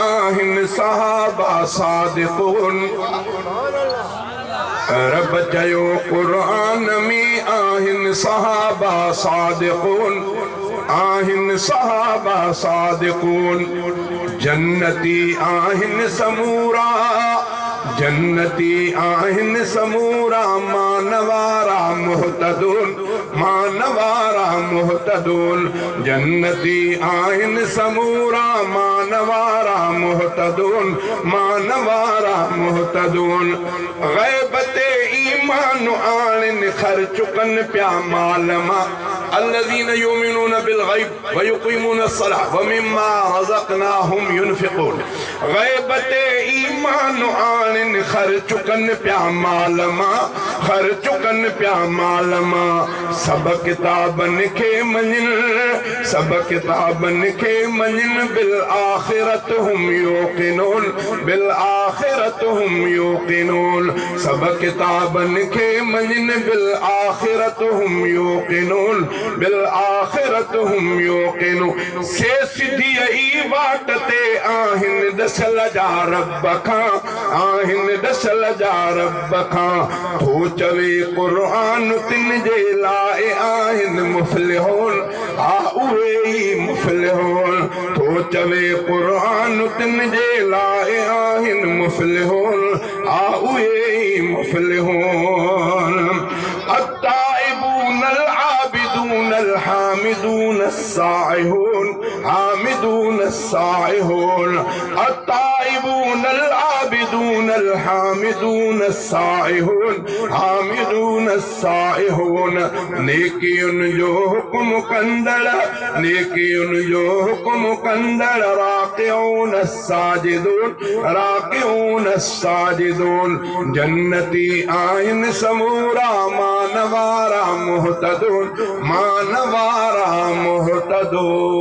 आहिन सहाबा सादिकून रब चयो कुरान में आहिन सहाबा सादिकून आहिन सहाबा सादिकून जन्नती आहिन समूरा जन्नती आहिन समूरा मानवारा मुहतदून मानवारा मुहतदून जन्नती आहिन समूरा मानवारा मुहतदून मानवारा मुहतदून गैबते ईमान आलिन खर्चुकन प्या मालमा الذين يؤمنون بالغيب ويقيمون الصلاة ومما رزقناهم ينفقون غيبت ایمان آن خرچکن پیا مالما خرچکن پیا مالما سب کتابن کے منن سب کتابن کے منن بالآخرت هم یوقنون بالآخرت هم یوقنون سب کتابن کے منن بالآخرت هم یوقنون بالآخرت هم یوقنون سے سدھی ای واٹتے آہن دسل جا رب کھاں آہن دسل جا رب کھاں تو چوے قرآن تن جے لائے آہن مفلحون آئے مفلحون تو چوے قرآن تن جے لائے آہن مفلحون آئے مفلحون التائبون العابدون الحامدون السائحون حامدون السائحون التائبون العابدون الحامدون السائحون حامدون السائحون نیکیون جو حکم کندڑ نیکیون جو حکم کندڑ راکعون الساجدون راکعون الساجدون جنتی آئین سمورا مانوارا محتدون مانوارا محتدون